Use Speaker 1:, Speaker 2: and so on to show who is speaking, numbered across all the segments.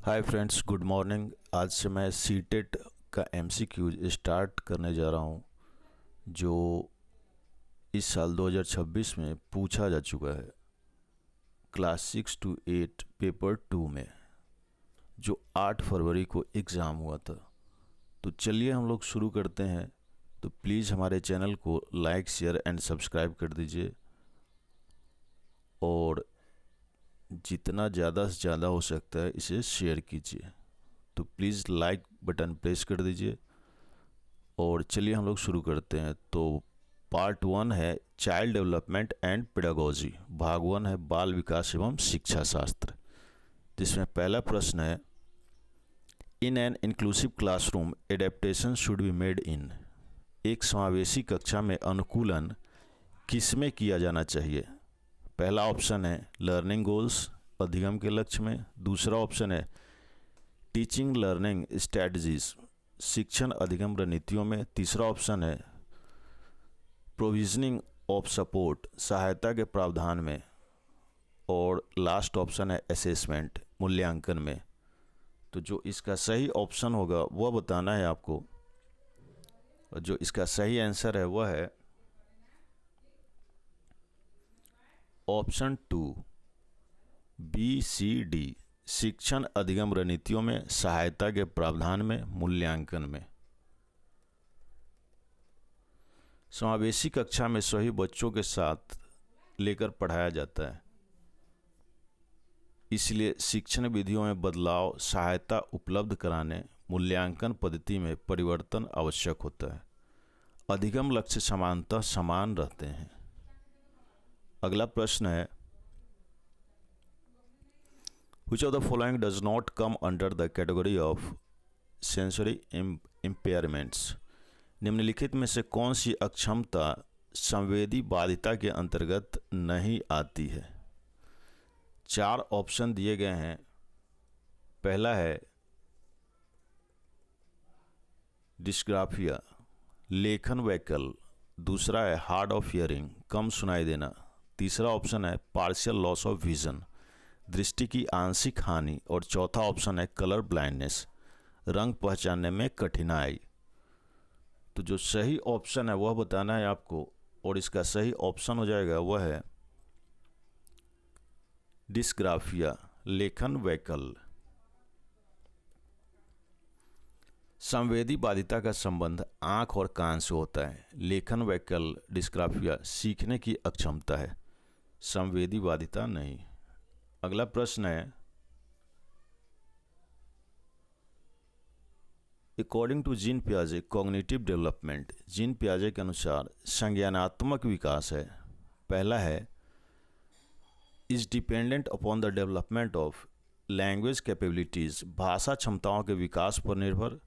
Speaker 1: Hi friends, good morning. आज से मैं सीटेट का एमसीक्यूज स्टार्ट करने जा रहा हूँ, जो इस साल 2026 में पूछा जा चुका है क्लास 6 to 8 पेपर 2 में, जो 8 फरवरी को एग्ज़ाम हुआ था। तो चलिए हम लोग शुरू करते हैं। तो प्लीज़ हमारे चैनल को लाइक, शेयर एंड सब्सक्राइब कर दीजिए, और जितना ज़्यादा से ज़्यादा हो सकता है इसे शेयर कीजिए। तो प्लीज़ लाइक बटन प्रेस कर दीजिए, और चलिए हम लोग शुरू करते हैं। तो पार्ट 1 है चाइल्ड डेवलपमेंट एंड पेडागोजी, भाग 1 है बाल विकास एवं शिक्षा शास्त्र, जिसमें पहला प्रश्न है, in an inclusive classroom adaptation should be made in. एक समावेशी कक्षा में अनुकूलन किसमें किया जाना चाहिए? पहला ऑप्शन है लर्निंग गोल्स, अधिगम के लक्ष्य में। दूसरा ऑप्शन है टीचिंग लर्निंग स्ट्रेटजीज, शिक्षण अधिगम रणनीतियों में। तीसरा ऑप्शन है प्रोविजनिंग ऑफ सपोर्ट, सहायता के प्रावधान में। और लास्ट ऑप्शन है असेसमेंट, मूल्यांकन में। तो जो इसका सही ऑप्शन होगा वह बताना है आपको, और जो इसका सही आंसर है वह है ऑप्शन 2 BCD, शिक्षण अधिगम रणनीतियों में, सहायता के प्रावधान में, मूल्यांकन में। समावेशी कक्षा में सभी बच्चों के साथ लेकर पढ़ाया जाता है, इसलिए शिक्षण विधियों में बदलाव, सहायता उपलब्ध कराने, मूल्यांकन पद्धति में परिवर्तन आवश्यक होता है। अधिगम लक्ष्य समानतः समान रहते हैं। अगला प्रश्न है, Which of the following does not come under the category of sensory impairments? निम्नलिखित में से कौन सी अक्षमता संवेदी बाधिता के अंतर्गत नहीं आती है? 4 ऑप्शन दिए गए हैं। पहला है डिस्ग्राफिया, लेखन वैकल्य। दूसरा है हार्ड ऑफ हियरिंग, कम सुनाई देना। तीसरा ऑप्शन है पार्शियल लॉस ऑफ विजन, दृष्टि की आंशिक हानि। और चौथा ऑप्शन है कलर ब्लाइंडनेस, रंग पहचानने में कठिनाई। तो जो सही ऑप्शन है वह बताना है आपको, और इसका सही ऑप्शन हो जाएगा वह है डिस्ग्राफिया, लेखन वैकल्य। संवेदी बाधिता का संबंध आंख और कान से होता है। लेखन वैकल्य डिस्ग्राफिया सीखने की अक्षमता है, संवेदी बाधिता नहीं। अगला प्रश्न है, अकॉर्डिंग टू जीन पियाजे कॉग्निटिव डेवलपमेंट, जीन पियाजे के अनुसार संज्ञानात्मक विकास है। पहला है is dependent upon the development of language capabilities, भाषा क्षमताओं के विकास पर निर्भर।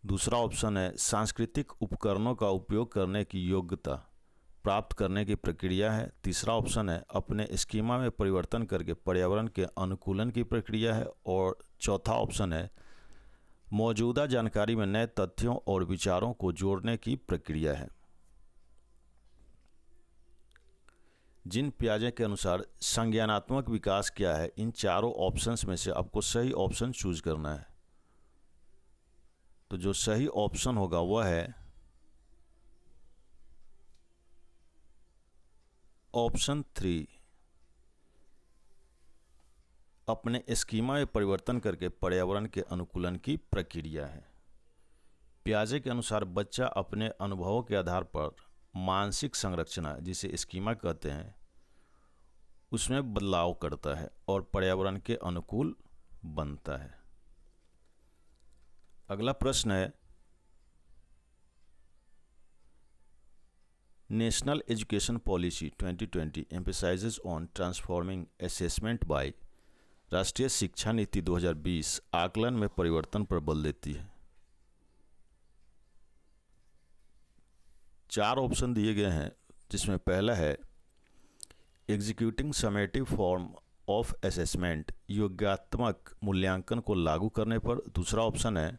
Speaker 1: दूसरा ऑप्शन है सांस्कृतिक उपकरणों का उपयोग करने की योग्यता प्राप्त करने की प्रक्रिया है। तीसरा ऑप्शन है अपने स्कीमा में परिवर्तन करके पर्यावरण के अनुकूलन की प्रक्रिया है। और चौथा ऑप्शन है मौजूदा जानकारी में नए तथ्यों और विचारों को जोड़ने की प्रक्रिया है। जिन पियाजे के अनुसार संज्ञानात्मक विकास क्या है, इन चारों ऑप्शंस में से आपको सही ऑप्शन चूज करना है। तो जो सही ऑप्शन होगा वह है ऑप्शन 3, अपने स्कीमा में परिवर्तन करके पर्यावरण के अनुकूलन की प्रक्रिया है। पियाजे के अनुसार बच्चा अपने अनुभवों के आधार पर मानसिक संरचना, जिसे स्कीमा कहते हैं, उसमें बदलाव करता है और पर्यावरण के अनुकूल बनता है। अगला प्रश्न है, national education policy 2020 emphasises on transforming assessment bye, राष्ट्रीय शिक्षा नीति 2020 आकलन में परिवर्तन पर बल देती है। 4 ऑप्शन दिए गए हैं, जिसमें पहला है executing summative form of assessment, योग्यात्मक मूल्यांकन को लागू करने पर। दूसरा ऑप्शन है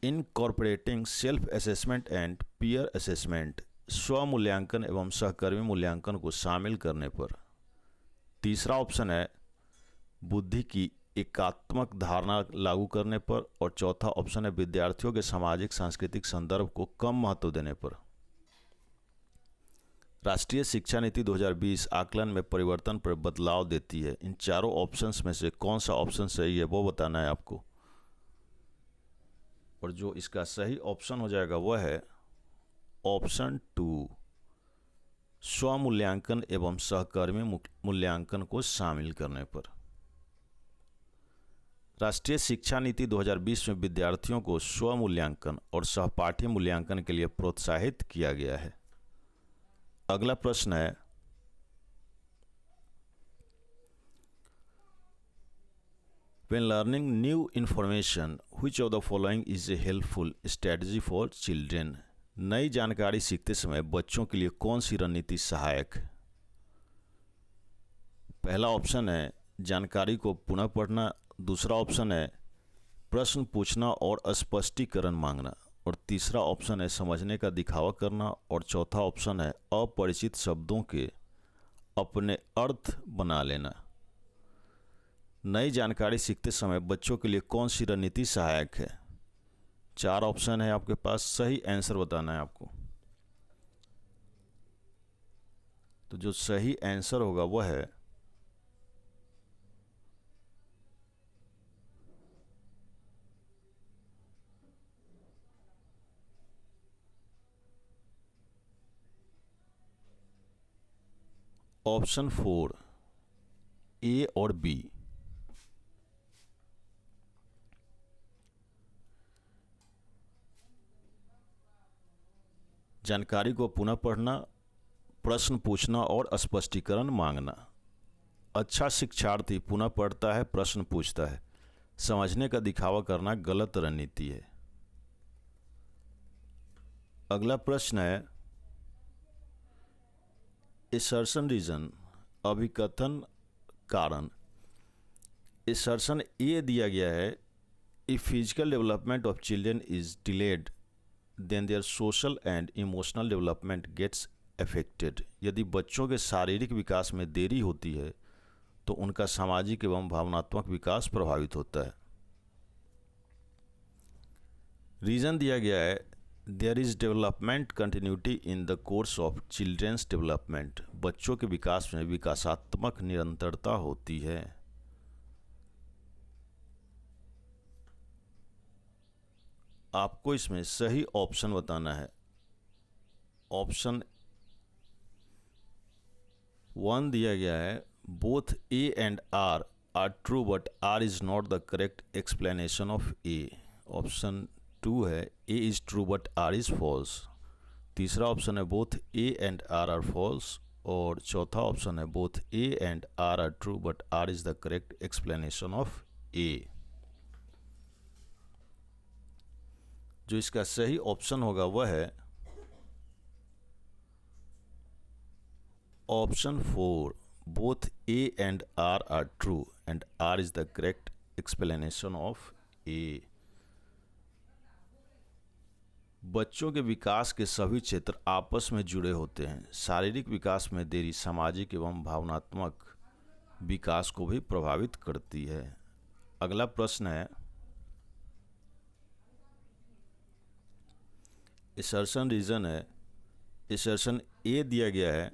Speaker 1: incorporating self assessment and peer assessment, स्व मूल्यांकन एवं सहकर्मी मूल्यांकन को शामिल करने पर। तीसरा ऑप्शन है बुद्धि की एकात्मक धारणा लागू करने पर, और चौथा ऑप्शन है विद्यार्थियों के सामाजिक सांस्कृतिक संदर्भ को कम महत्व देने पर। राष्ट्रीय शिक्षा नीति 2020 आकलन में परिवर्तन पर बदलाव देती है। इन चारों ऑप्शंस में से कौन सा ऑप्शन सही है वो बताना है आपको, और जो इसका सही ऑप्शन हो जाएगा वह है ऑप्शन 2, स्वमूल्यांकन एवं सहकर्मी मूल्यांकन को शामिल करने पर। राष्ट्रीय शिक्षा नीति 2020 में विद्यार्थियों को स्वमूल्यांकन और सहपाठी मूल्यांकन के लिए प्रोत्साहित किया गया है। अगला प्रश्न है, when learning new information, which of the following is a helpful strategy for children? नई जानकारी सीखते समय बच्चों के लिए कौन सी रणनीति सहायक है? पहला ऑप्शन है जानकारी को पुनः पढ़ना, दूसरा ऑप्शन है प्रश्न पूछना और स्पष्टीकरण मांगना, और तीसरा ऑप्शन है समझने का दिखावा करना, और चौथा ऑप्शन है अपरिचित शब्दों के अपने अर्थ बना लेना। नई जानकारी सीखते समय बच्चों के लिए कौन सी रणनीति सहायक है? 4 ऑप्शन है आपके पास, सही आंसर बताना है आपको। तो जो सही आंसर होगा वह है ऑप्शन 4, ए और बी। जानकारी को पुनः पढ़ना, प्रश्न पूछना और स्पष्टीकरण मांगना। अच्छा शिक्षार्थी पुनः पढ़ता है, प्रश्न पूछता है। समझने का दिखावा करना गलत रणनीति है। अगला प्रश्न है, असर्शन रीजन, अभिकथन कारण। असर्शन ए दिया गया है, if physical development of children is delayed then their social and emotional development gets affected. यदि बच्चों के शारीरिक विकास में देरी होती है तो उनका सामाजिक एवं भावनात्मक विकास प्रभावित होता है। रीजन दिया गया है, there is development continuity in the course of children's development. बच्चों के विकास में विकासात्मक निरंतरता होती है। आपको इसमें सही ऑप्शन बताना है। ऑप्शन 1 दिया गया है, both A and R are true but R is not the correct explanation of A. Option 2 है, A is true but R is false. तीसरा ऑप्शन है both A and R are false, और चौथा option है both A and R are true but R is the correct explanation of A. जो इसका सही option होगा वह है option 4, both A and R are true and R is the correct explanation of A. बच्चों के विकास के सभी क्षेत्र आपस में जुड़े होते हैं। शारीरिक विकास में देरी सामाजिक एवं भावनात्मक विकास को भी प्रभावित करती है। अगला प्रश्न है, असर्शन रीजन है, असर्शन ए दिया गया है,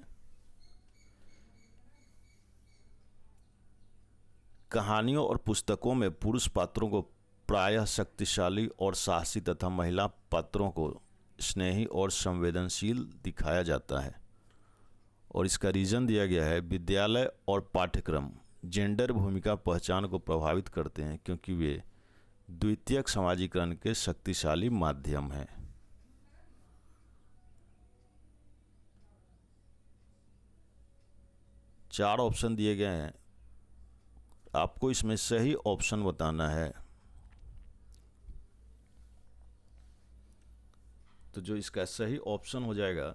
Speaker 1: कहानियों और पुस्तकों में पुरुष पात्रों को प्रायः शक्तिशाली और साहसी तथा महिला पात्रों को स्नेही और संवेदनशील दिखाया जाता है। और इसका रीज़न दिया गया है, विद्यालय और पाठ्यक्रम जेंडर भूमिका पहचान को प्रभावित करते हैं क्योंकि वे द्वितीयक समाजीकरण के शक्तिशाली माध्यम हैं। चार ऑप्शन दिए गए हैं, आपको इसमें सही ऑप्शन बताना है। तो जो इसका सही ऑप्शन हो जाएगा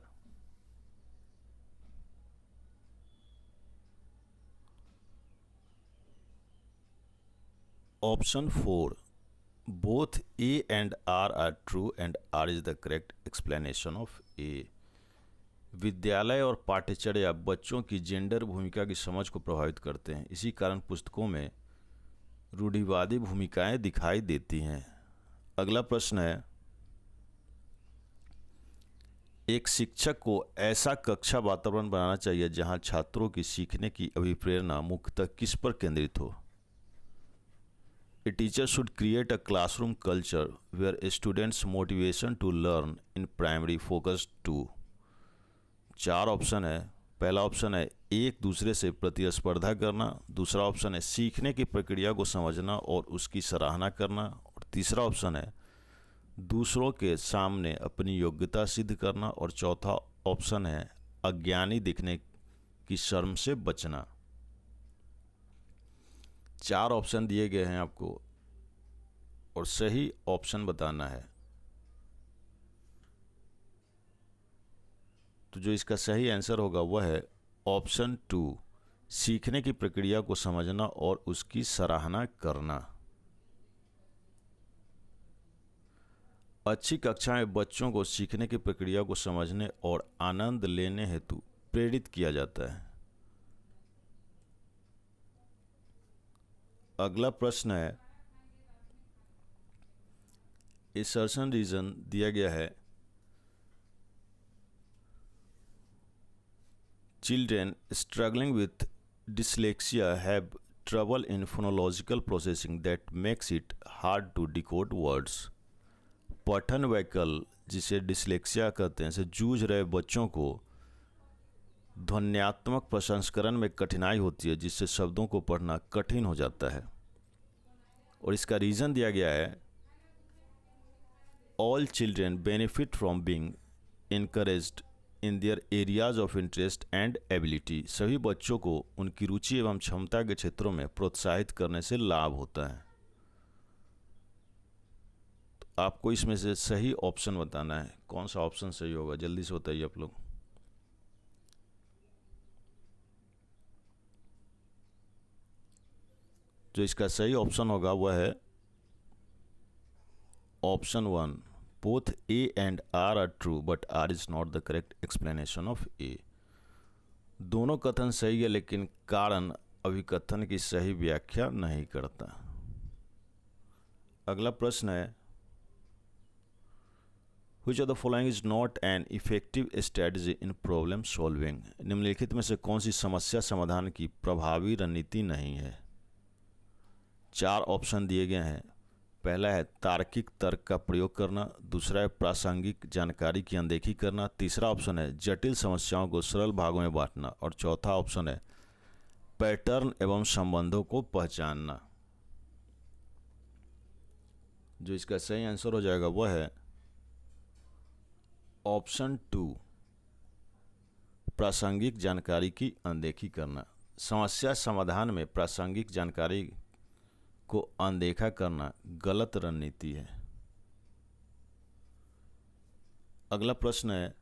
Speaker 1: option 4, both A and R are true and R is the correct explanation of A. विद्यालय और पाठ्यचर्या बच्चों की जेंडर भूमिका की समझ को प्रभावित करते हैं। इसी कारण पुस्तकों में रूढ़िवादी भूमिकाएं दिखाई देती हैं। अगला प्रश्न है, एक शिक्षक को ऐसा कक्षा वातावरण बनाना चाहिए जहां छात्रों की सीखने की अभिप्रेरणा मुख्यतः किस पर केंद्रित हो। A teacher should create a classroom culture where students motivation to learn in primary focus to. 4 option है। पहला ऑप्शन है एक दूसरे से प्रतिस्पर्धा करना, दूसरा ऑप्शन है सीखने की प्रक्रिया को समझना और उसकी सराहना करना, और तीसरा ऑप्शन है दूसरों के सामने अपनी योग्यता सिद्ध करना, और चौथा ऑप्शन है अज्ञानी दिखने की शर्म से बचना। 4 ऑप्शन दिए गए हैं आपको और सही ऑप्शन बताना है। तो जो इसका सही आंसर होगा वह है ऑप्शन 2, सीखने की प्रक्रिया को समझना और उसकी सराहना करना। अच्छी कक्षा में बच्चों को सीखने की प्रक्रिया को समझने और आनंद लेने हेतु प्रेरित किया जाता है। अगला प्रश्न है, असर्शन रीजन दिया गया है, children struggling with dyslexia have trouble in phonological processing that makes it hard to decode words। पठन वैकल्य जिसे डिसलेक्सिया कहते हैं से जूझ रहे बच्चों को ध्वन्यात्मक प्रसंस्करण में कठिनाई होती है, जिससे शब्दों को पढ़ना कठिन हो जाता है। और इसका रीज़न दिया गया है, all children benefit from being encouraged in their areas of interest and ability. सभी बच्चों को उनकी रुचि एवं क्षमता के क्षेत्रों में प्रोत्साहित करने से लाभ होता है। तो आपको इसमें से सही ऑप्शन बताना है, कौन सा ऑप्शन सही होगा, जल्दी से बताइए आप लोग। जो इसका सही ऑप्शन होगा वह है option 1, both A and R are true but R is not the correct explanation of A। दोनों कथन सही है लेकिन कारण अभिकथन की सही व्याख्या नहीं करता। अगला प्रश्न है, Which of the following is not an effective strategy in problem solving। निम्नलिखित में से कौन सी समस्या समाधान की प्रभावी रणनीति नहीं है। 4 ऑप्शन दिए गए हैं। पहला है तार्किक तर्क का प्रयोग करना, दूसरा है प्रासंगिक जानकारी की अनदेखी करना, तीसरा ऑप्शन है जटिल समस्याओं को सरल भागों में बांटना, और चौथा ऑप्शन है पैटर्न एवं संबंधों को पहचानना। जो इसका सही आंसर हो जाएगा वह है ऑप्शन 2, प्रासंगिक जानकारी की अनदेखी करना। समस्या समाधान में प्रासंगिक जानकारी को अनदेखा करना गलत रणनीति है। अगला प्रश्न है,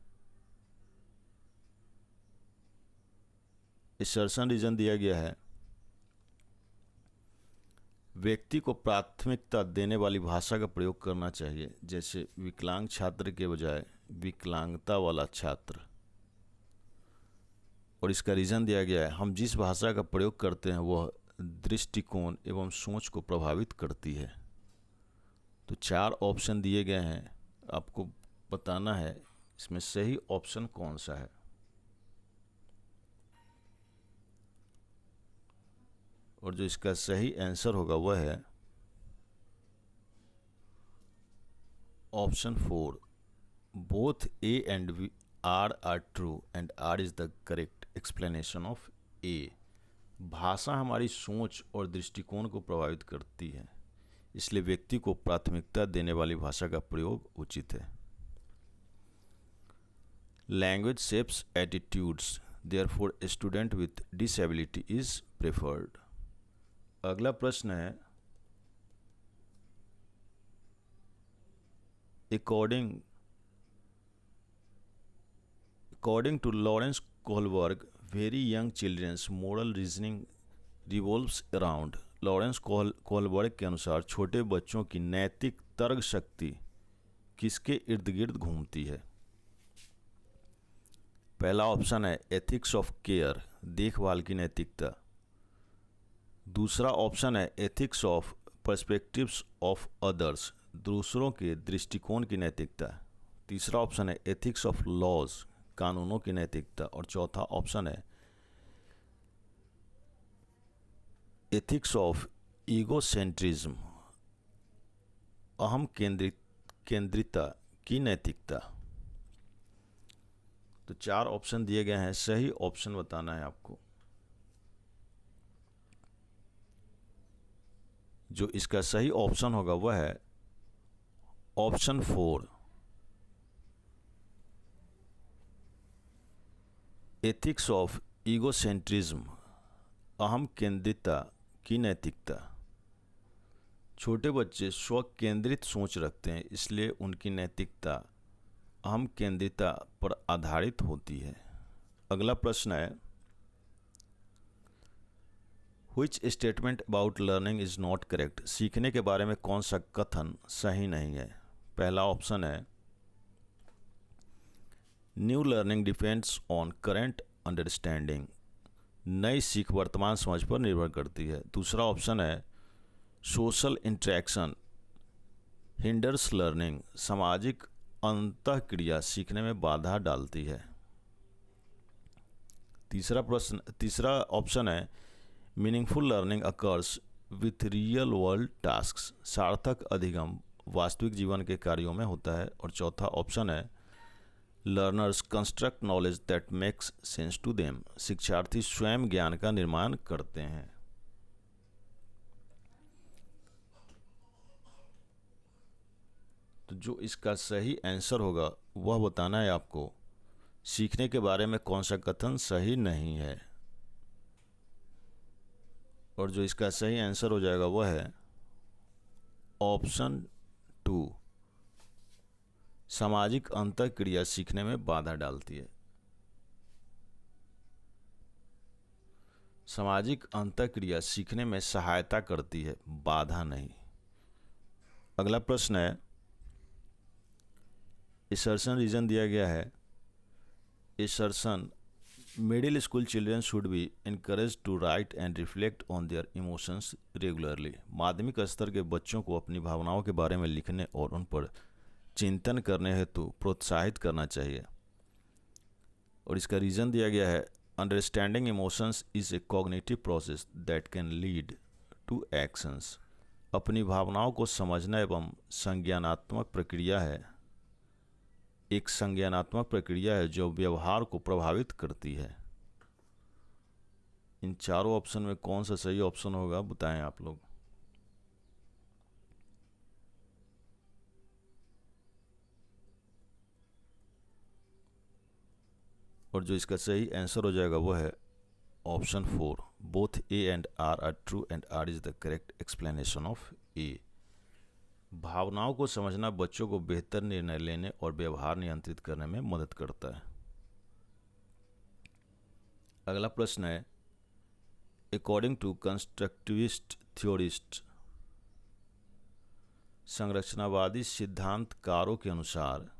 Speaker 1: असर्शन रीजन दिया गया है, व्यक्ति को प्राथमिकता देने वाली भाषा का प्रयोग करना चाहिए, जैसे विकलांग छात्र के बजाय विकलांगता वाला छात्र। और इसका रीजन दिया गया है, हम जिस भाषा का प्रयोग करते हैं वह दृष्टिकोण एवं सोच को प्रभावित करती है। तो 4 ऑप्शन दिए गए हैं, आपको बताना है इसमें सही ऑप्शन कौन सा है। और जो इसका सही आंसर होगा वह है option 4, both A and R are true and R is the correct explanation of A। भाषा हमारी सोच और दृष्टिकोण को प्रभावित करती है, इसलिए व्यक्ति को प्राथमिकता देने वाली भाषा का प्रयोग उचित है। Language shapes attitudes, therefore a student with disability is preferred. अगला प्रश्न है, according to Lawrence Kohlberg, very young children's moral reasoning revolves around। Lawrence Kohlberg के अनुसार छोटे बच्चों की नैतिक तर्क शक्ति किसके इर्द गिर्द घूमती है। पहला ऑप्शन है एथिक्स ऑफ केयर, देखभाल की नैतिकता, दूसरा ऑप्शन है ethics of perspectives of others, दूसरों के दृष्टिकोण की नैतिकता। तीसरा ऑप्शन है एथिक्स ऑफ लॉज, कानूनों की नैतिकता। और चौथा ऑप्शन है एथिक्स ऑफ ईगोसेंट्रिज्म, अहम केंद्रिता की नैतिकता। तो चार ऑप्शन दिए गए हैं, सही ऑप्शन बताना है आपको। जो इसका सही ऑप्शन होगा वह है ऑप्शन 4, एथिक्स ऑफ ईगोसेंट्रिज्म, अहम केंद्रिता की नैतिकता। छोटे बच्चे स्व केंद्रित सोच रखते हैं, इसलिए उनकी नैतिकता अहम केंद्रिता पर आधारित होती है। अगला प्रश्न है which statement about learning is not correct, सीखने के बारे में कौन सा कथन सही नहीं है। पहला ऑप्शन है new learning depends on current understanding, नई सीख वर्तमान समझ पर निर्भर करती है। दूसरा ऑप्शन है सोशल इंटरेक्शन हिंडर्स लर्निंग, सामाजिक अंतःक्रिया सीखने में बाधा डालती है। तीसरा ऑप्शन है meaningful learning occurs with real world tasks, सार्थक अधिगम वास्तविक जीवन के कार्यों में होता है। और चौथा ऑप्शन है learners construct knowledge that makes sense to them, शिक्षार्थी स्वयं ज्ञान का निर्माण करते हैं। तो जो इसका सही आंसर होगा वह बताना है आपको, सीखने के बारे में कौन सा कथन सही नहीं है। और जो इसका सही आंसर हो जाएगा वह है ऑप्शन 2, सामाजिक अंतःक्रिया सीखने में बाधा डालती है। सामाजिक अंतःक्रिया सीखने में सहायता करती है, बाधा नहीं। अगला प्रश्न है असर्शन रीजन दिया गया है। Assertion middle school children should be encouraged to write and reflect on their emotions regularly, माध्यमिक स्तर के बच्चों को अपनी भावनाओं के बारे में लिखने और उन पर चिंतन करने हेतु प्रोत्साहित करना चाहिए। और इसका रीज़न दिया गया है understanding emotions is a cognitive process that can lead to actions, अपनी भावनाओं को समझना एवं संज्ञानात्मक प्रक्रिया है, एक संज्ञानात्मक प्रक्रिया है जो व्यवहार को प्रभावित करती है। इन चारों ऑप्शन में कौन सा सही ऑप्शन होगा बताएं आप लोग। और जो इसका सही आंसर हो जाएगा वो है option 4, both A and R true and R is the correct explanation of A. भावनाओं को समझना बच्चों को बेहतर निर्णय लेने और व्यवहार नियंत्रित करने में मदद करता है। अगला प्रश्न है अकॉर्डिंग टू कंस्ट्रक्टिविस्ट थ्योरिस्ट, संरचनावादी सिद्धांतकारों के अनुसार,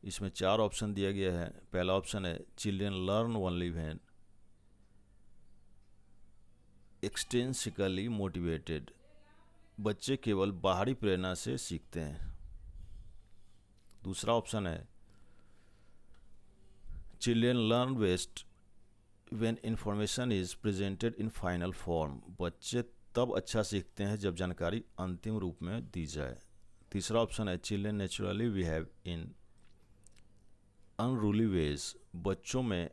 Speaker 1: इसमें चार ऑप्शन दिया गया है। पहला ऑप्शन है children learn only when extrinsically motivated, बच्चे केवल बाहरी प्रेरणा से सीखते हैं। दूसरा ऑप्शन है children learn best when information is presented in final form, बच्चे तब अच्छा सीखते हैं जब जानकारी अंतिम रूप में दी जाए। तीसरा ऑप्शन है children naturally behave in unruly ways, बच्चों में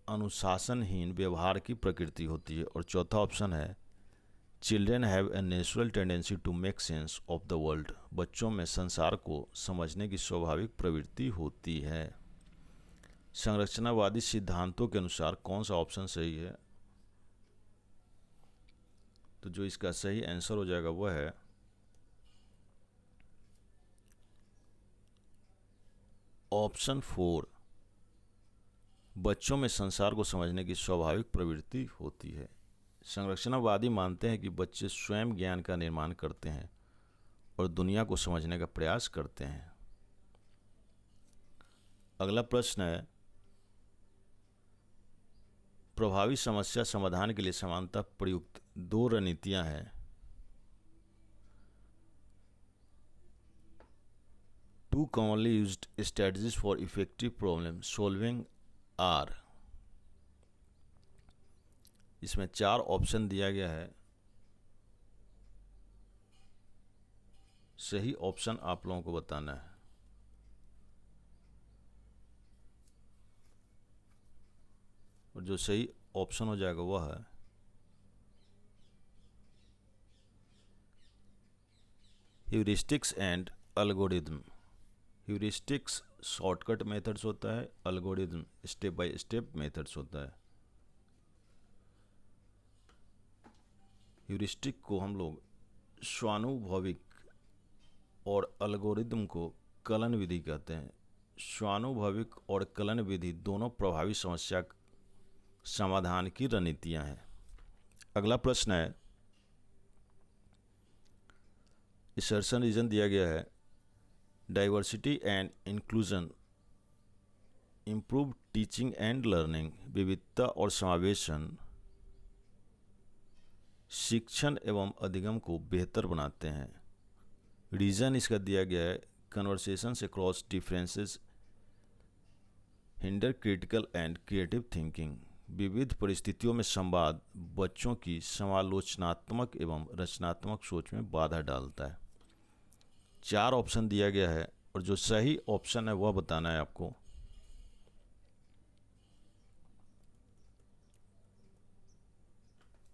Speaker 1: अनुशासनहीन व्यवहार की प्रकृति होती है। और चौथा ऑप्शन है children have a natural tendency to make sense of the world, बच्चों में संसार को समझने की स्वाभाविक प्रवृत्ति होती है। संरचनावादी सिद्धांतों के अनुसार कौन सा ऑप्शन सही है? तो जो इसका सही आंसर हो जाएगा वह है ऑप्शन 4, बच्चों में संसार को समझने की स्वाभाविक प्रवृत्ति होती है। संरचनावादी मानते हैं कि बच्चे स्वयं ज्ञान का निर्माण करते हैं और दुनिया को समझने का प्रयास करते हैं। अगला प्रश्न है प्रभावी समस्या समाधान के लिए समानता प्रयुक्त दो रणनीतियां हैं। Two commonly used strategies for effective problem solving are. इसमें 4 ऑप्शन दिया गया है। सही ऑप्शन आप लोगों को बताना है। और जो सही ऑप्शन हो जाएगा वह है heuristics and algorithm. Heuristics shortcut methods होता है, algorithm step by step methods होता है। ह्यूरिस्टिक को हम लोग स्वानुभविक और एल्गोरिदम को कलन विधि कहते हैं। स्वानुभविक और कलन विधि दोनों प्रभावी समस्या समाधान की रणनीतियां हैं। अगला प्रश्न है, इंसर्शन रीजन दिया गया है diversity and inclusion improve teaching and learning. विविधता और समावेशन शिक्षण एवं अधिगम को बेहतर बनाते हैं। रीजन इसका दिया गया है conversations across differences hinder critical and creative thinking. विविध परिस्थितियों में संवाद बच्चों की समालोचनात्मक एवं रचनात्मक सोच में बाधा डालता है। 4 ऑप्शन दिया गया है और जो सही ऑप्शन है वह बताना है आपको।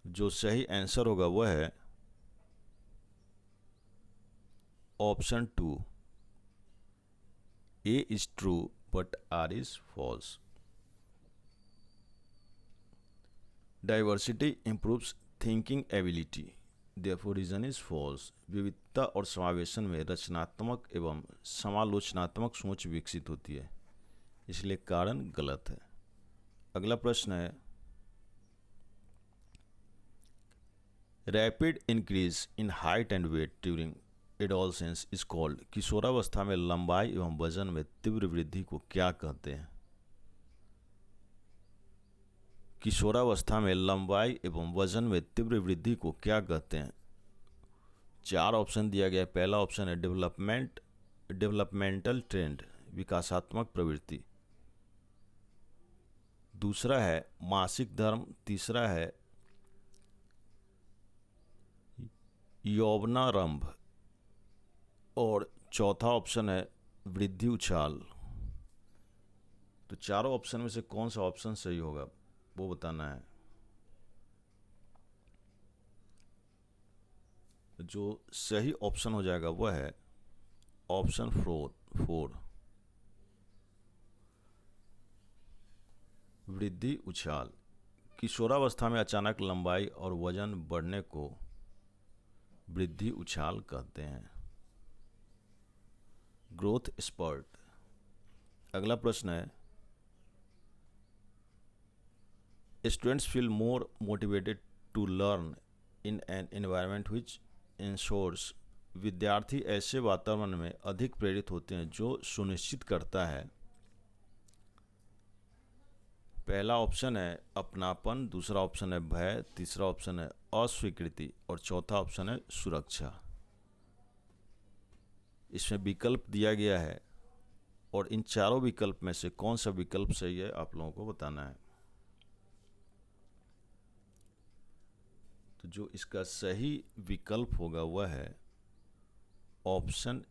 Speaker 1: जो सही आंसर होगा वह है option 2, A is true but R is false. Diversity improves thinking ability. Therefore reason is false. विविधता और समावेशन में रचनात्मक एवं समालोचनात्मक सोच विकसित होती है, इसलिए कारण गलत है। अगला प्रश्न है, rapid increase in height and weight during adolescence is called. किशोरावस्था में लंबाई एवं वजन में तीव्र वृद्धि को क्या कहते हैं? किशोरावस्था में लंबाई एवं वजन में तीव्र वृद्धि को क्या कहते हैं? 4 ऑप्शन दिया गया है। पहला ऑप्शन है डेवलपमेंटल ट्रेंड, विकासात्मक प्रवृत्ति। दूसरा है मासिक धर्म। तीसरा है यौवनारंभ। और चौथा ऑप्शन है वृद्धि उछाल। तो चारों ऑप्शन में से कौन सा ऑप्शन सही होगा वो बताना है। जो सही ऑप्शन हो जाएगा वह है ऑप्शन 4, वृद्धि उछाल। किशोरावस्था में अचानक लंबाई और वजन बढ़ने को वृद्धि उछाल कहते हैं, ग्रोथ स्पर्ट। अगला प्रश्न है, students feel more motivated to learn in an environment which ensures. विद्यार्थी ऐसे वातावरण में अधिक प्रेरित होते हैं जो सुनिश्चित करता है। पहला ऑप्शन है अपनापन, दूसरा ऑप्शन है भय, तीसरा ऑप्शन है अस्वीकृति और चौथा ऑप्शन है सुरक्षा। इसमें विकल्प दिया गया है और इन चारों विकल्प में से कौन सा विकल्प सही है आप लोगों को बताना है। तो जो इसका सही विकल्प होगा वह है ऑप्शन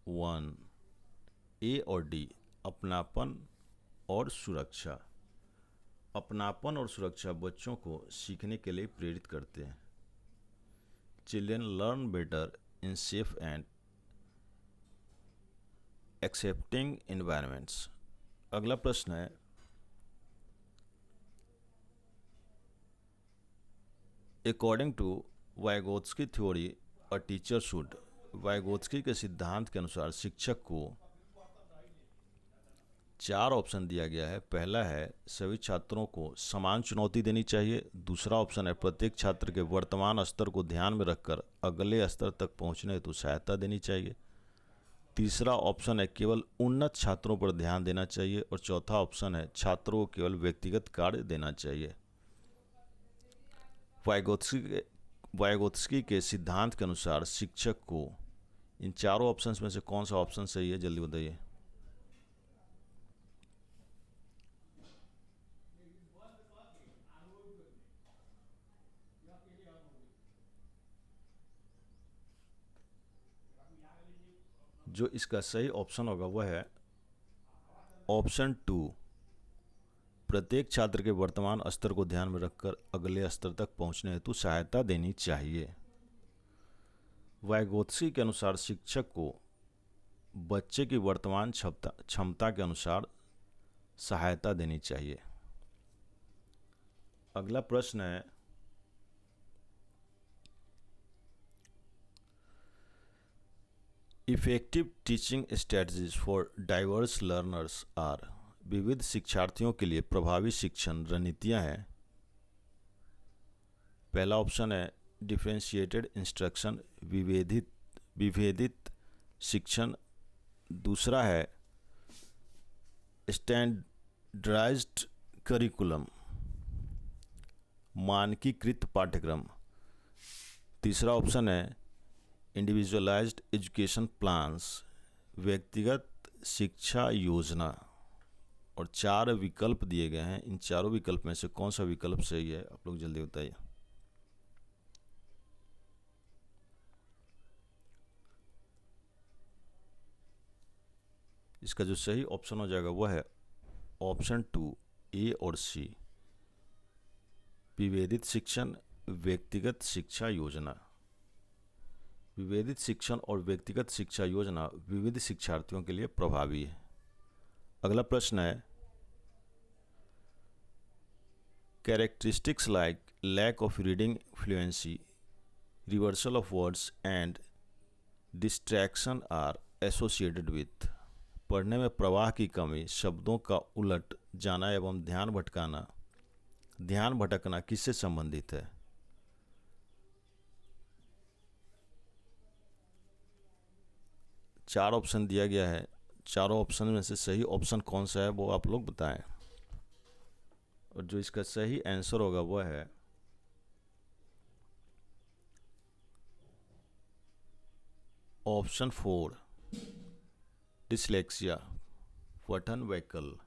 Speaker 1: 1, A और D, अपनापन और सुरक्षा। अपनापन और सुरक्षा बच्चों को सीखने के लिए प्रेरित करते हैं। Children learn better in safe and accepting environments. अगला प्रश्न है, according to Vygotsky theory a teacher should. Vygotsky के सिद्धांत के अनुसार शिक्षक को 4 ऑप्शन दिया गया है। पहला है सभी छात्रों को समान चुनौती देनी चाहिए। दूसरा ऑप्शन है प्रत्येक छात्र के वर्तमान स्तर को ध्यान में रखकर अगले स्तर तक पहुंचने हेतु सहायता देनी चाहिए। तीसरा ऑप्शन है केवल उन्नत छात्रों पर ध्यान देना चाहिए, और चौथा ऑप्शन है छात्रों को केवल व्यक्तिगत कार्य देना चाहिए। वाइगोत्स्की के सिद्धांत के अनुसार शिक्षक को इन चारों ऑप्शंस में से कौन सा ऑप्शन सही है, जल्दी बताइए। जो इसका सही ऑप्शन होगा वह है ऑप्शन 2, प्रत्येक छात्र के वर्तमान स्तर को ध्यान में रखकर अगले स्तर तक पहुंचने हेतु सहायता देनी चाहिए। वाइगोत्स्की के अनुसार शिक्षक को बच्चे की वर्तमान क्षमता के अनुसार सहायता देनी चाहिए। अगला प्रश्न है effective teaching strategies for diverse learners are, विविध शिक्षार्थियों के लिए प्रभावी शिक्षण रणनीतियां हैं। पहला ऑप्शन है डिफरेंशिएटेड इंस्ट्रक्शन, विभेदित शिक्षण। दूसरा है स्टैंडर्डाइज्ड करिकुलम, मानकीकृत पाठ्यक्रम। तीसरा ऑप्शन है इंडिविजुअलाइज्ड एजुकेशन प्लान्स, व्यक्तिगत शिक्षा योजना। और 4 विकल्प दिए गए हैं, इन चारों विकल्प में से कौन सा विकल्प सही है, आप लोग जल्दी बताइए। इसका जो सही ऑप्शन हो जाएगा वह है ऑप्शन 2, ए और सी, विभेदित शिक्षण, व्यक्तिगत शिक्षा योजना। विभेदित शिक्षण और व्यक्तिगत शिक्षा योजना विविध शिक्षार्थियों के लिए प्रभावी है। अगला प्रश्न है characteristics like lack of reading fluency, reversal of words and distraction are associated with. पढ़ने में प्रवाह की कमी, शब्दों का उलट जाना एवं ध्यान भटकना किससे संबंधित है। चार ऑप्शन दिया गया है, चारों ऑप्शन में से सही ऑप्शन कौन सा है वो आप लोग बताएं। और जो इसका सही आंसर होगा वह है ऑप्शन 4, डिसलेक्सिया, पठन वैकल्य।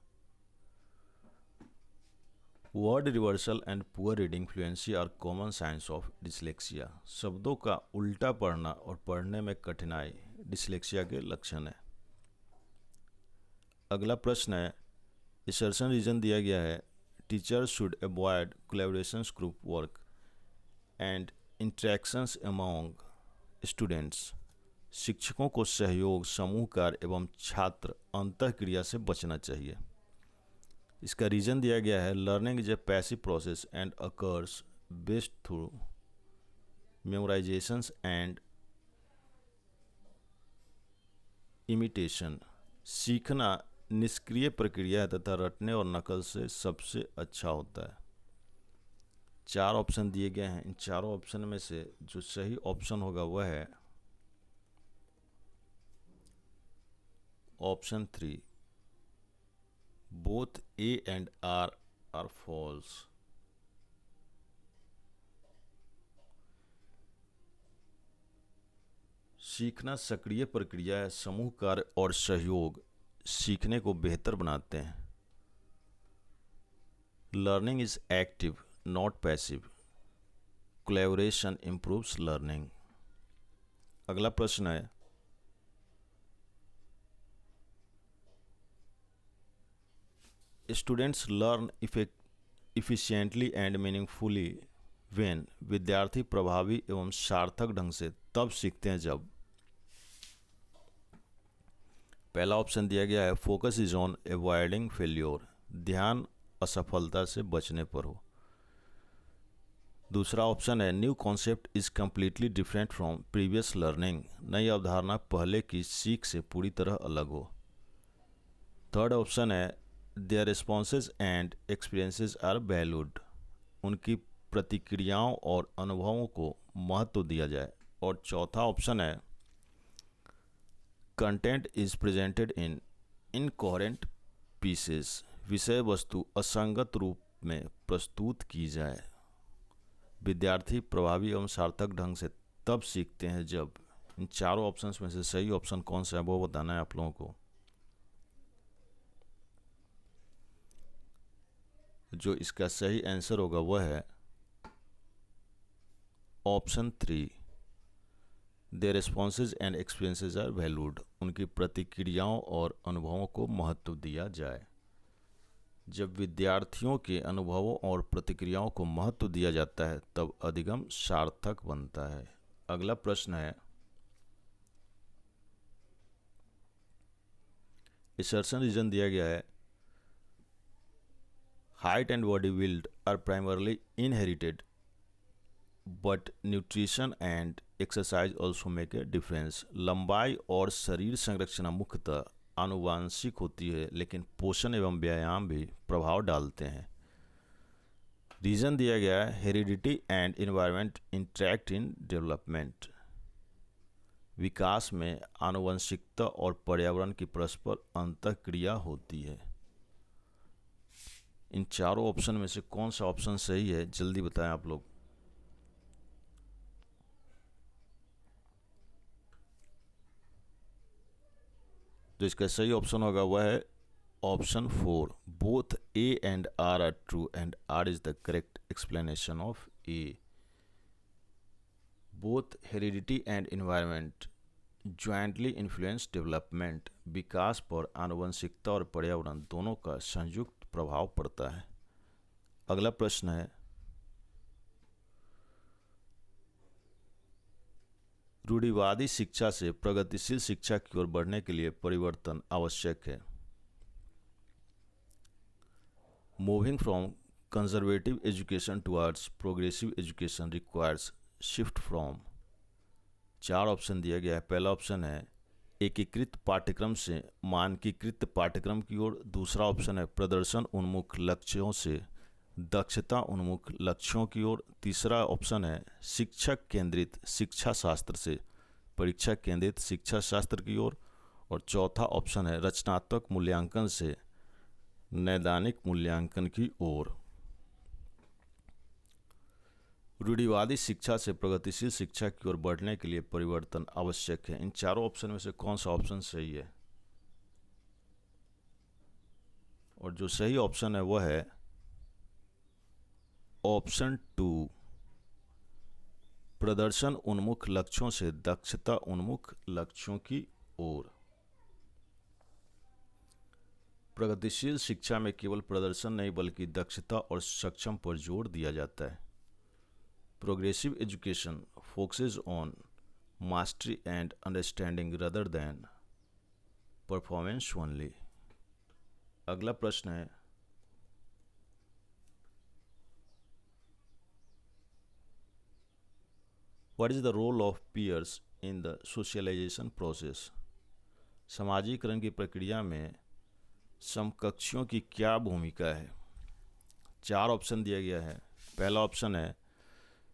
Speaker 1: Word reversal and poor reading fluency are common signs of dyslexia. शब्दों का उल्टा पढ़ना और पढ़ने में कठिनाई डिसलेक्सिया के लक्षण है। अगला प्रश्न है असर्शन रीजन दिया गया है teachers should avoid collaborations, group work and interactions among students. शिक्षकों को सहयोग, समूह कार्य एवं छात्र अंतःक्रिया से बचना चाहिए। इसका रीजन दिया गया है learning is a passive process and occurs best through memorisations and imitation. सीखना निष्क्रिय प्रक्रिया है तथा रटने और नकल से सबसे अच्छा होता है। 4 ऑप्शन दिए गए हैं, इन चारों ऑप्शन में से जो सही ऑप्शन होगा वह है option 3, both A and R false. सीखना सक्रिय प्रक्रिया है, समूह कार्य और सहयोग सीखने को बेहतर बनाते हैं। Learning is active not passive, collaboration improves learning. अगला प्रश्न है students learn efficiently and meaningfully when. विद्यार्थी प्रभावी एवं सार्थक ढंग से तब सीखते हैं जब। पहला ऑप्शन दिया गया है focus is on avoiding failure, ध्यान असफलता से बचने पर हो। दूसरा ऑप्शन है new concept is completely different from previous learning, नई अवधारणा पहले की सीख से पूरी तरह अलग हो। थर्ड ऑप्शन है their responses and experiences are valued, उनकी प्रतिक्रियाओं और अनुभवों को महत्व दिया जाए। और चौथा ऑप्शन है content is presented in incoherent pieces, विषय वस्तु असंगत रूप में प्रस्तुत की जाए। विद्यार्थी प्रभावी एवं सार्थक ढंग से तब सीखते हैं जब। इन चारों ऑप्शंस में से सही ऑप्शन कौन सा है वो बताना है आप लोगों को। जो इसका सही आंसर होगा वह है option 3, their responses and experiences are valued. उनकी प्रतिक्रियाओं और अनुभवों को महत्व दिया जाए। जब विद्यार्थियों के अनुभवों और प्रतिक्रियाओं को महत्व दिया जाता है तब अधिगम सार्थक बनता है। अगला प्रश्न है, असर्शन रीजन दिया गया है, height and body build our primarily inherited but nutrition and exercise also make a difference. लंबाई और शरीर संरचना मुख्यतः आनुवांशिक होती है, लेकिन पोषण एवं व्यायाम भी प्रभाव डालते हैं। रीजन दिया गया है, heredity and environment interact in development. विकास में आनुवंशिकता और पर्यावरण की परस्पर अंतःक्रिया होती है। इन चारों ऑप्शन में से कौन सा ऑप्शन सही है, जल्दी बताएं आप लोग। तो इसका सही ऑप्शन होगा वह है option 4, both A and R are true and R is the correct explanation of A. Both heredity and environment jointly influence development. विकास पर आनुवंशिकता और पर्यावरण दोनों का संयुक्त प्रभाव पड़ता है। अगला प्रश्न है, रूढ़िवादी शिक्षा से प्रगतिशील शिक्षा की ओर बढ़ने के लिए परिवर्तन आवश्यक है। Moving from conservative education towards progressive education requires shift from. 4 option दिया गया है। पहला ऑप्शन है एकीकृत पाठ्यक्रम से मानकीकृत पाठ्यक्रम की ओर। दूसरा ऑप्शन है प्रदर्शन उन्मुख लक्ष्यों से दक्षता उन्मुख लक्ष्यों की ओर। तीसरा ऑप्शन है शिक्षक केंद्रित शिक्षा शास्त्र से परीक्षा केंद्रित शिक्षा शास्त्र की ओर। और चौथा ऑप्शन है रचनात्मक मूल्यांकन से नैदानिक मूल्यांकन की ओर। रूढ़िवादी शिक्षा से प्रगतिशील शिक्षा की ओर बढ़ने के लिए परिवर्तन आवश्यक है। इन चारों ऑप्शन में से कौन सा ऑप्शन सही है? और जो सही ऑप्शन है वह है ऑप्शन 2, प्रदर्शन उन्मुख लक्ष्यों से दक्षता उन्मुख लक्ष्यों की ओर। प्रगतिशील शिक्षा में केवल प्रदर्शन नहीं बल्कि दक्षता और सक्षम पर जोर दिया जाता है। Progressive education focuses on mastery and understanding rather than performance only. अगला प्रश्न है, what is the role of peers in the socialisation process. सामाजिकरण की प्रक्रिया में समकक्षियों की क्या भूमिका है? 4 ऑप्शन दिया गया है। पहला ऑप्शन है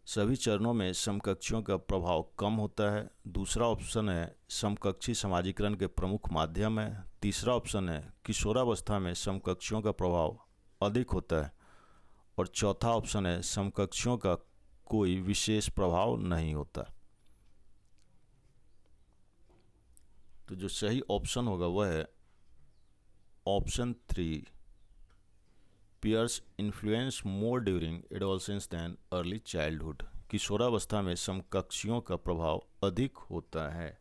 Speaker 1: सभी चरणों में समकक्षियों का प्रभाव कम होता है। दूसरा ऑप्शन है समकक्षी समाजीकरण के प्रमुख माध्यम है। तीसरा ऑप्शन है किशोरावस्था में समकक्षियों का प्रभाव अधिक होता है। और चौथा ऑप्शन है समकक्षियों का कोई विशेष प्रभाव नहीं होता। तो जो सही ऑप्शन होगा वह है option 3, peers influence more during adolescence than early childhood. किशोरावस्था में समकक्षियों का प्रभाव अधिक होता है।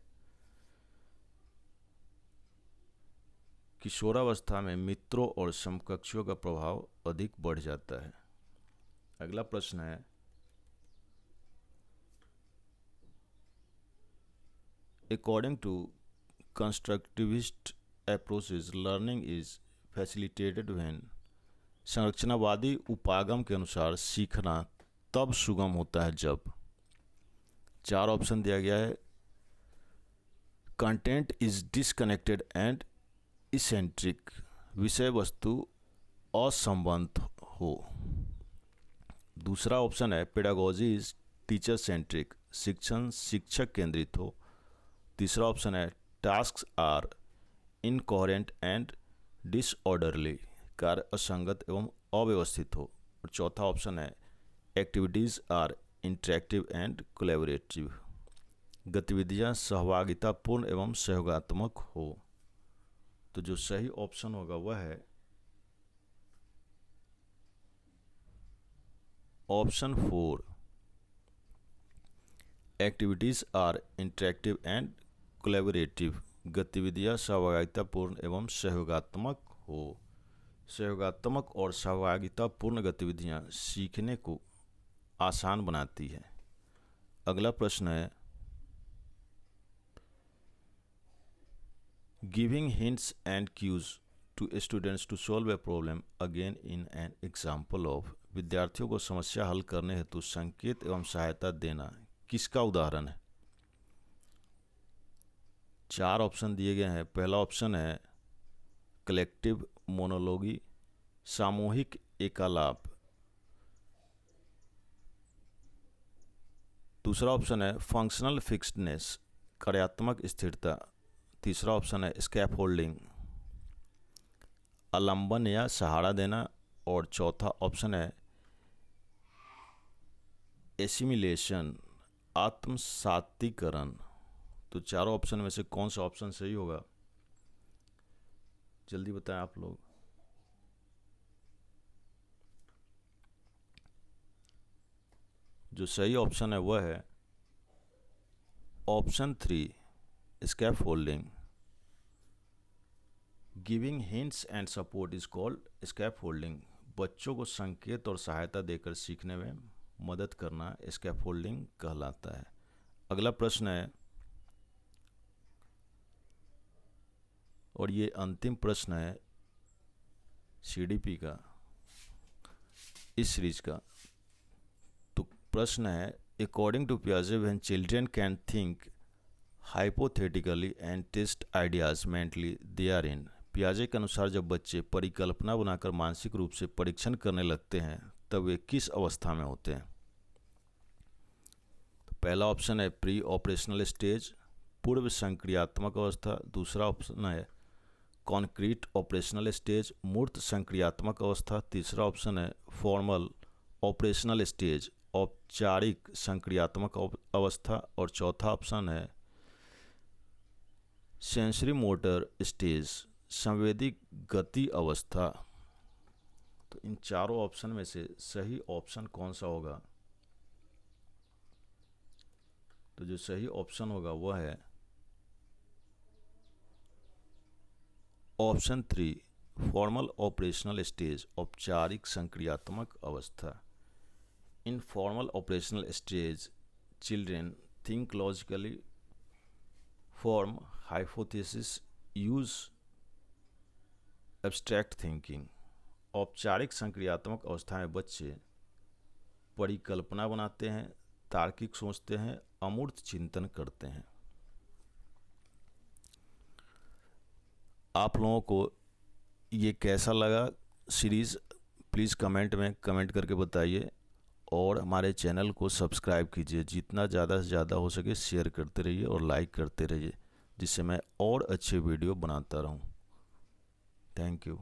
Speaker 1: किशोरावस्था में मित्रों और समकक्षियों का प्रभाव अधिक बढ़ जाता है। अगला प्रश्न है, according to constructivist approaches learning is facilitated when. संरचनावादी उपागम के अनुसार सीखना तब सुगम होता है जब। 4 ऑप्शन दिया गया है, content is disconnected and eccentric, विषय वस्तु असंबद्ध हो। दूसरा ऑप्शन है पेडागोजी इज टीचर सेंट्रिक, शिक्षण शिक्षक केंद्रित हो। तीसरा ऑप्शन है tasks are incoherent and disorderly, कार्य असंगत एवं अव्यवस्थित हो। और चौथा ऑप्शन है activities are interactive and collaborative, गतिविधियां सहभागितापूर्ण एवं सहयोगात्मक हो। तो जो सही ऑप्शन होगा वह है option 4, activities are interactive and collaborative, गतिविधियां सहभागितापूर्ण एवं सहयोगात्मक हो। सहयोगात्मक और सहभागितापूर्ण गतिविधियां सीखने को आसान बनाती है। अगला प्रश्न है giving hints and cues to students to solve a problem again in an example of, विद्यार्थियों को समस्या हल करने हेतु संकेत एवं सहायता देना किसका उदाहरण है। 4 ऑप्शन दिए गए हैं। पहला ऑप्शन है कलेक्टिव मोनोलॉगी, सामूहिक एकालाप। दूसरा ऑप्शन है फंक्शनल फिक्स्डनेस, कार्यात्मक स्थिरता। तीसरा ऑप्शन है स्कैफोल्डिंग, आलंबन या सहारा देना। और चौथा ऑप्शन है एसिमिलेशन, आत्मसातीकरण। तो चारों ऑप्शन में से कौन सा ऑप्शन सही होगा, जल्दी बताएं आप लोग। जो सही ऑप्शन है वह है option 3, scaffolding. Giving hints and support is called scaffolding. बच्चों को संकेत और सहायता देकर सीखने में मदद करना स्कैफोल्डिंग कहलाता है। अगला प्रश्न है, और ये अंतिम प्रश्न है सीडीपी का, इस सीरीज का। तो प्रश्न है अकॉर्डिंग टू पियाजे when children can think hypothetically and test ideas mentally they are in. पियाजे के अनुसार जब बच्चे परिकल्पना बनाकर मानसिक रूप से परीक्षण करने लगते हैं तब वे किस अवस्था में होते हैं। तो पहला ऑप्शन है प्री ऑपरेशनल स्टेज, पूर्व संक्रियात्मक अवस्था। दूसरा ऑप्शन है कॉन्क्रीट ऑपरेशनल स्टेज, मूर्त संक्रियात्मक अवस्था। तीसरा ऑप्शन है फॉर्मल ऑपरेशनल स्टेज, औपचारिक संक्रियात्मक अवस्था। और चौथा ऑप्शन है सेंसरी मोटर स्टेज, संवेदी गति अवस्था। तो इन चारों ऑप्शन में से सही ऑप्शन कौन सा होगा, तो जो सही ऑप्शन होगा वह है ऑप्शन 3, फॉर्मल ऑपरेशनल स्टेज, औपचारिक संक्रियात्मक अवस्था। In formal operational stage children think logically, form hypothesis, use abstract thinking. औपचारिक संक्रियात्मक अवस्था में बच्चे परिकल्पना बनाते हैं, तार्किक सोचते हैं, अमूर्त चिंतन करते हैं। आप लोगों को ये कैसा लगा सीरीज़, प्लीज़ कमेंट में कमेंट करके बताइए। और हमारे चैनल को सब्सक्राइब कीजिए, जितना ज़्यादा से ज़्यादा हो सके शेयर करते रहिए और लाइक करते रहिए, जिससे मैं और अच्छे वीडियो बनाता रहूं। Thank you.